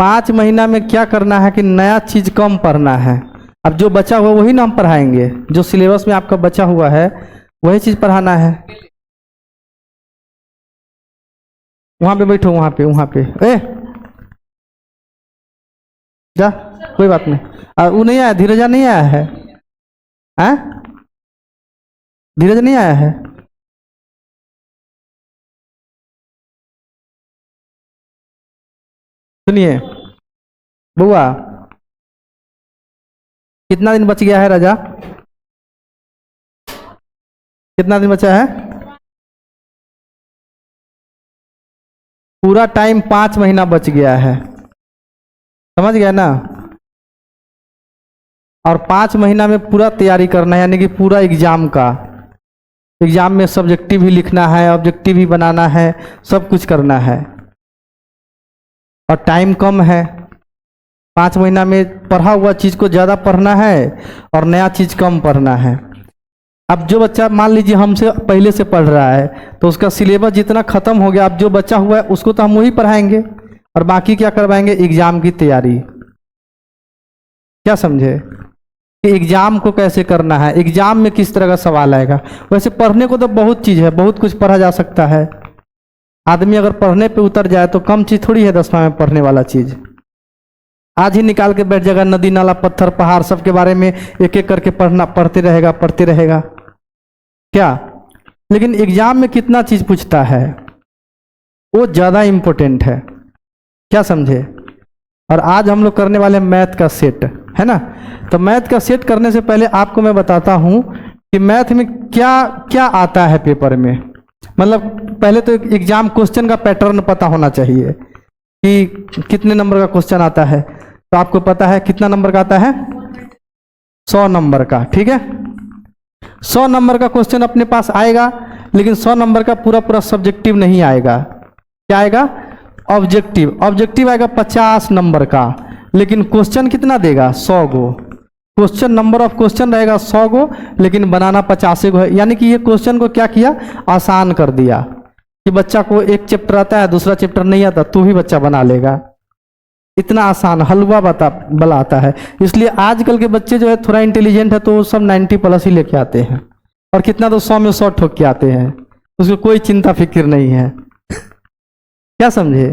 5 महीना में क्या करना है कि नया चीज कम पढ़ना है। अब जो बचा हुआ वही ना हम पढ़ाएंगे, जो सिलेबस में आपका बचा हुआ है वही चीज पढ़ाना है। वहां पे बैठो, वहां पे ए जा, कोई बात नहीं। वो नहीं आया, धीरजा नहीं आया है, हैं? धीरज नहीं आया है? सुनिए बुआ, कितना दिन बच गया है राजा? कितना दिन बचा है? पूरा टाइम 5 महीना बच गया है, समझ गया ना? और 5 महीना में पूरा तैयारी करना है, यानी कि पूरा एग्जाम का। एग्जाम में सब्जेक्टिव भी लिखना है, ऑब्जेक्टिव भी बनाना है, सब कुछ करना है। और टाइम कम है, 5 महीना में पढ़ा हुआ चीज को ज्यादा पढ़ना है और नया चीज कम पढ़ना है। अब जो बच्चा मान लीजिए हमसे पहले से पढ़ रहा है तो उसका सिलेबस जितना खत्म हो गया, अब जो बच्चा हुआ है उसको तो हम वही पढ़ाएंगे और बाकी क्या करवाएंगे? एग्जाम की तैयारी। क्या समझे कि एग्जाम को कैसे करना है, एग्जाम में किस तरह का सवाल आएगा। वैसे पढ़ने को तो बहुत चीज है, बहुत कुछ पढ़ा जा सकता है। आदमी अगर पढ़ने पे उतर जाए तो कम चीज थोड़ी है 10वां में पढ़ने वाला चीज। आज ही निकाल के बैठ जाएगा, नदी नाला पत्थर पहाड़ सब के बारे में एक एक करके पढ़ते रहेगा क्या। लेकिन एग्जाम में कितना चीज पूछता है वो ज्यादा इंपॉर्टेंट है। क्या समझे? और आज हम लोग करने वाले मैथ का सेट है ना। तो मैथ का सेट करने से पहले आपको मैं बताता हूं कि मैथ में क्या क्या आता है पेपर में। मतलब पहले तो एग्जाम क्वेश्चन का पैटर्न पता होना चाहिए कि कितने नंबर का क्वेश्चन आता है। तो आपको पता है कितना नंबर का आता है? 100 नंबर का, ठीक है। 100 नंबर का क्वेश्चन अपने पास आएगा, लेकिन 100 नंबर का पूरा पूरा सब्जेक्टिव नहीं आएगा। क्या आएगा? ऑब्जेक्टिव। ऑब्जेक्टिव आएगा 50 नंबर का, लेकिन क्वेश्चन कितना देगा? 100 गो। क्वेश्चन नंबर ऑफ क्वेश्चन रहेगा 100 गो, लेकिन बनाना 50 गो है। यानी कि ये क्वेश्चन को क्या किया? आसान कर दिया कि बच्चा को एक चैप्टर आता है, दूसरा चैप्टर नहीं आता, तो भी बच्चा बना लेगा। इतना आसान हलवा बनाता है। इसलिए आजकल के बच्चे जो है थोड़ा इंटेलिजेंट है तो वो सब 90+ ही लेके आते हैं, और कितना तो 100 में 100 ठोक के आते हैं, उसको कोई चिंता फिक्र नहीं है। क्या समझे?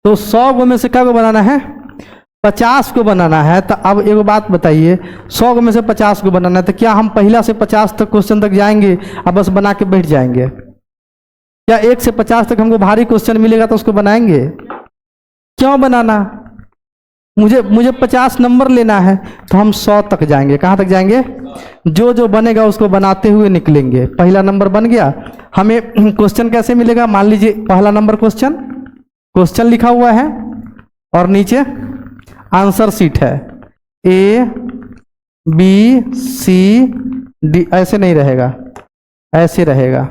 तो 100 गो में से क्या को बनाना है? 50 को बनाना है। तो अब एक बात बताइए, 100 में से 50 को बनाना है, तो क्या हम पहला से 50 तक क्वेश्चन तक जाएंगे और बस बना के बैठ जाएंगे? क्या 1 से 50 तक हमको भारी क्वेश्चन मिलेगा तो उसको बनाएंगे? क्यों बनाना? मुझे 50 नंबर लेना है तो हम 100 तक जाएंगे। कहाँ तक जाएंगे? जो जो बनेगा उसको बनाते हुए निकलेंगे। पहला नंबर बन गया, हमें क्वेश्चन कैसे मिलेगा? मान लीजिए पहला नंबर क्वेश्चन लिखा हुआ है और नीचे आंसर शीट है, A B C D। ऐसे नहीं रहेगा, ऐसे रहेगा।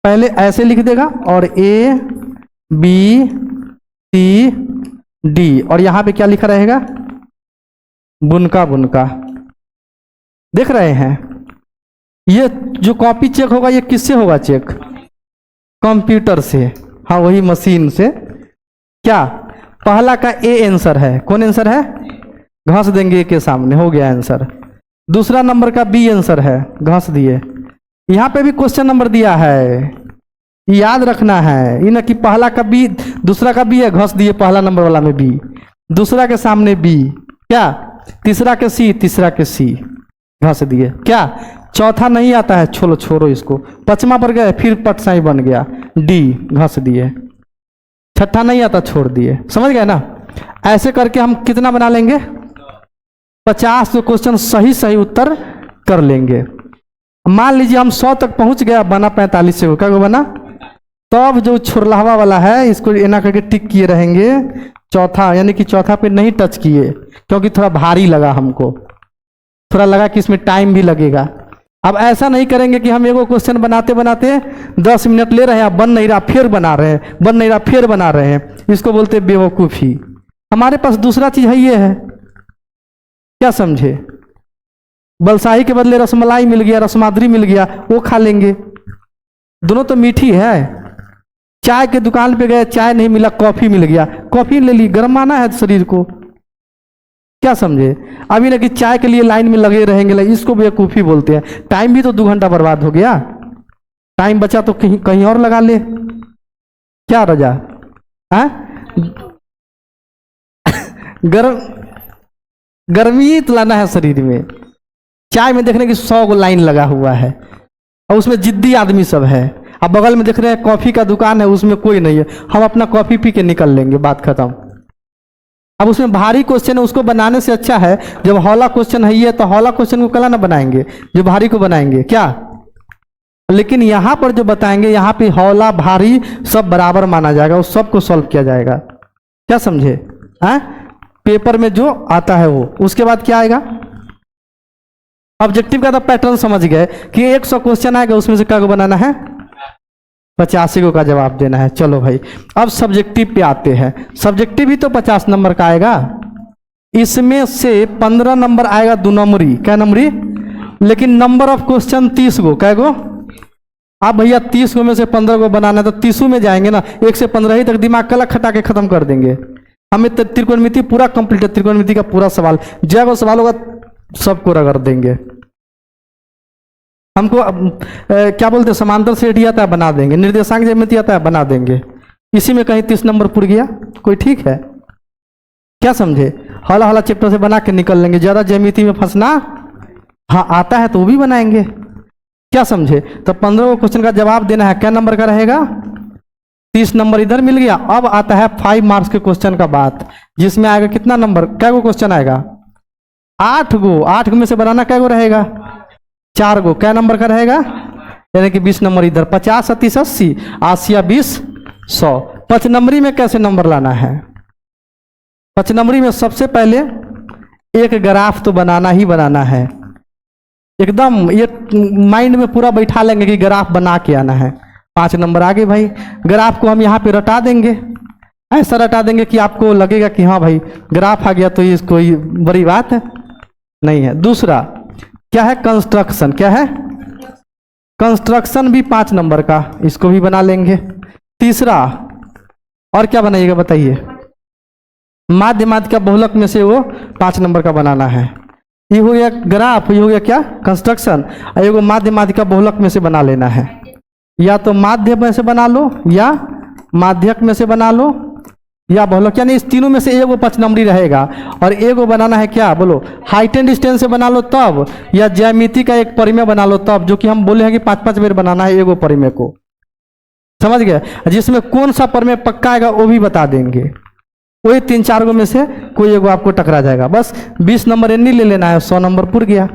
पहले ऐसे लिख देगा और A B C D, और यहां पे क्या लिखा रहेगा? बुनका बुनका। देख रहे हैं? ये जो कॉपी चेक होगा ये किससे होगा चेक? कंप्यूटर से। हाँ, वही मशीन से। क्या पहला का ए आंसर है? कौन आंसर है? घास देंगे ए के सामने, हो गया आंसर। दूसरा नंबर का बी आंसर है, घास दिए। यहां पे भी क्वेश्चन नंबर दिया है, याद रखना है। ये ना कि पहला का बी दूसरा का बी है, घस दिए पहला नंबर वाला में बी, दूसरा के सामने बी। क्या? तीसरा के सी, तीसरा के सी, घस दिए। क्या? चौथा नहीं आता है, छोड़ो इसको। 5वां पर गए, फिर पटसाई बन गया, डी, घस दिए। छठा नहीं आता, छोड़ दिए। समझ गए ना? ऐसे करके हम कितना बना लेंगे? 50 क्वेश्चन सही उत्तर कर लेंगे। मान लीजिए हम 100 तक पहुंच गया, बना 45 से। क्या बना? तब जो छोरलावा वाला है इसको एना करके टिक किए रहेंगे। चौथा, यानी कि चौथा पे नहीं टच किए, क्योंकि थोड़ा भारी लगा हमको, थोड़ा लगा कि इसमें टाइम भी लगेगा। अब ऐसा नहीं करेंगे कि हम एगो क्वेश्चन बनाते बनाते 10 मिनट ले रहे हैं, बन नहीं रहा फिर बना रहे हैं, बन नहीं रहा फिर बना रहे हैं। इसको बोलते बेवकूफ़ी। हमारे पास दूसरा चीज है, ये है। क्या समझे? बलसाही के बदले रसमलाई मिल गया, रसमाद्री मिल गया, वो खा लेंगे। दोनों तो मीठी है, चाय के दुकान पे गए, चाय नहीं मिला, कॉफी मिल गया, कॉफी ले ली, गरमाना है शरीर को, क्या समझे। अभी ना कि चाय के लिए लाइन में लगे रहेंगे, इसको बेवकूफ़ी बोलते हैं। टाइम भी तो 2 घंटा बर्बाद हो गया, टाइम बचा तो कहीं कहीं और लगा ले, क्या रजा है। गर्मी तो लाना है शरीर में। चाय में देखने की 100 गो लाइन लगा हुआ है और उसमें जिद्दी आदमी सब है। अब बगल में देख रहे हैं कॉफ़ी का दुकान है, उसमें कोई नहीं है, हम अपना कॉफ़ी पी के निकल लेंगे, बात खत्म। अब उसमें भारी क्वेश्चन है, उसको बनाने से अच्छा है जब हौला क्वेश्चन है ये, तो हौला क्वेश्चन को कला ना बनाएंगे, जो भारी को बनाएंगे क्या। लेकिन यहाँ पर जो बताएंगे, यहाँ पे हौला भारी सब बराबर माना जाएगा, उस सब को सॉल्व किया जाएगा, क्या समझे। हैं पेपर में जो आता है वो, उसके बाद क्या आएगा, ऑब्जेक्टिव का तो पैटर्न समझ गए कि 100 क्वेश्चन आएगा, उसमें से क्या को बनाना है, 85 को का जवाब देना है। चलो भाई, अब सब्जेक्टिव पे आते हैं। सब्जेक्टिव भी तो 50 नंबर का आएगा, इसमें से 15 नंबर आएगा 2 नंबरी, क्या नंबरी, लेकिन नंबर ऑफ क्वेश्चन 30 गो, क्या गो। आप भैया 30 गो में से 15 को बनाना है तो 30 में जाएंगे ना, 1 से 15 ही तक दिमाग कला खटा के खत्म कर देंगे। हमें त्रिकोणमिति पूरा कंप्लीट है, त्रिकोणमिति का पूरा सवाल, जय वो सवाल होगा सबको रगड़ देंगे। हमको क्या बोलते हैं, समांतर श्रेणी आता है बना देंगे, निर्देशांक ज्यामिति आता है बना देंगे, इसी में कहीं 30 नंबर पुर गया, कोई ठीक है, क्या समझे। हौला हौला चैप्टर से बना के निकल लेंगे, ज़्यादा ज्यामिति में फंसना, हाँ आता है तो वो भी बनाएंगे, क्या समझे। तो 15 क्वेश्चन का जवाब देना है, क्या नंबर का रहेगा, 30 नंबर इधर मिल गया। अब आता है 5 मार्क्स के क्वेश्चन का बात, जिसमें आएगा कितना नंबर, क्या गो क्वेश्चन आएगा, 8 गो, 8 में से बनाना क्या गो रहेगा, 4 गो, क्या नंबर का रहेगा, यानी कि 20 नंबर इधर, 50 30 80, 80 20 100। 5 नंबरी में कैसे नंबर लाना है, 5 नंबरी में सबसे पहले एक ग्राफ तो बनाना ही बनाना है, एकदम ये माइंड में पूरा बैठा लेंगे कि ग्राफ बना के आना है। 5 नंबर आ गए भाई, ग्राफ को हम यहाँ पे रटा देंगे, ऐसा रटा देंगे कि आपको लगेगा कि हाँ भाई ग्राफ आ गया, तो ये कोई बड़ी बात है नहीं है। दूसरा क्या है, कंस्ट्रक्शन, क्या है, कंस्ट्रक्शन भी 5 नंबर का, इसको भी बना लेंगे। तीसरा और क्या बनाइएगा बताइए, माध्य माध्य का बहुलक में से वो 5 नंबर का बनाना है। ये हो गया ग्राफ, ये हो गया क्या, कंस्ट्रक्शन, और एगो माध्य माध्य का बहुलक में से बना लेना है, या तो माध्य में से बना लो, या माध्यक में से बना लो, या बहुलक, यानी इस तीनों में से एगो 5 नंबरी रहेगा। और एगो बनाना है क्या, बोलो, हाइट एंड डिस्टेंस से बना लो तब, या ज्यामिति का एक परिमेय बना लो तब, जो कि हम बोले हैं कि 5-5 बार बनाना है एगो परिमेय को, समझ गए। जिसमें कौन सा परिमेय पक्का आएगा वो भी बता देंगे, वही 3-4 गो में से कोई एगो आपको टकरा जाएगा, बस 20 नंबर एनी ले लेना है, 100 नंबर पुर गया,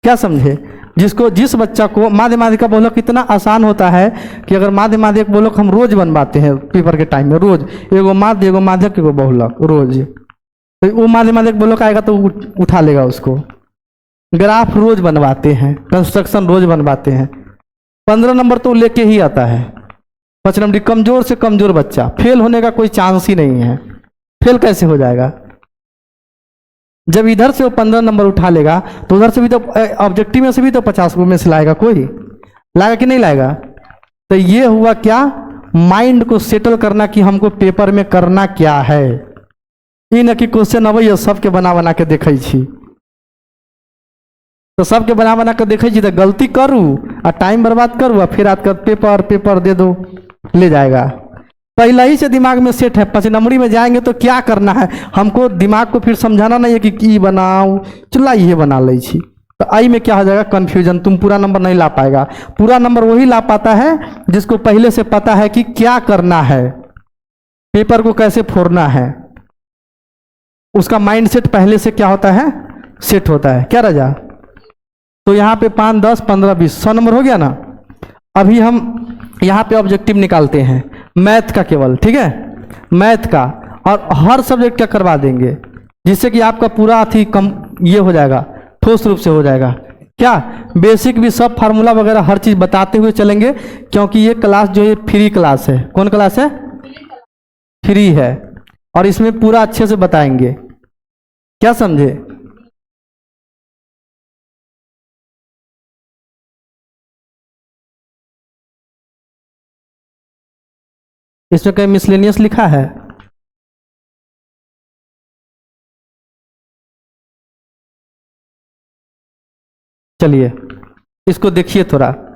क्या समझे। जिसको जिस बच्चा को माध्य माध्य का बहुलक इतना आसान होता है कि अगर माध्य माध्य का बहुलक हम रोज बनवाते हैं पेपर के टाइम में, रोज एगो माध्य एगो माध्यक एगो बहुलक रोज, तो वो माध्य माध्य का बहुलक आएगा तो उठा लेगा उसको। ग्राफ रोज बनवाते हैं, कंस्ट्रक्शन रोज बनवाते हैं, 15 नंबर तो लेके ही आता है। 5 नंबर कमजोर से कमजोर बच्चा, फेल होने का कोई चांस ही नहीं है, फेल कैसे हो जाएगा। जब इधर से वो 15 नंबर उठा लेगा तो उधर से भी तो ऑब्जेक्टिव में से भी तो 50 में से लाएगा, कोई लाएगा कि नहीं लाएगा। तो ये हुआ क्या, माइंड को सेटल करना कि हमको पेपर में करना क्या है, ये न कि क्वेश्चन अबै सबके बना बना के देखे छी, तो सबके बना बना के देखे छी तो गलती करूँ और टाइम बर्बाद करूँ, और फिर आज पेपर पेपर दे दो, ले जाएगा। पहले ही से दिमाग में सेट है, 5 नंबरी में जाएंगे तो क्या करना है, हमको दिमाग को फिर समझाना नहीं है कि बनाऊँ, चला ये बना ली छी, तो आई में क्या हो जाएगा कन्फ्यूजन, तुम पूरा नंबर नहीं ला पाएगा। पूरा नंबर वही ला पाता है जिसको पहले से पता है कि क्या करना है, पेपर को कैसे फोड़ना है, उसका माइंड सेट पहले से क्या होता है, सेट होता है, क्या रजा। तो यहाँ पे 5 10 15 20 100 नंबर हो गया ना। अभी हम यहाँ पे ऑब्जेक्टिव निकालते हैं मैथ का केवल, ठीक है, मैथ का, और हर सब्जेक्ट का करवा देंगे, जिससे कि आपका पूरा अथी कम ये हो जाएगा, ठोस रूप से हो जाएगा। क्या बेसिक भी सब फार्मूला वगैरह हर चीज़ बताते हुए चलेंगे, क्योंकि ये क्लास जो है फ्री क्लास है। कौन क्लास है, फ्री है, और इसमें पूरा अच्छे से बताएंगे, क्या समझे। इसमें कहीं मिसलेनियस लिखा है? चलिए इसको देखिए थोड़ा।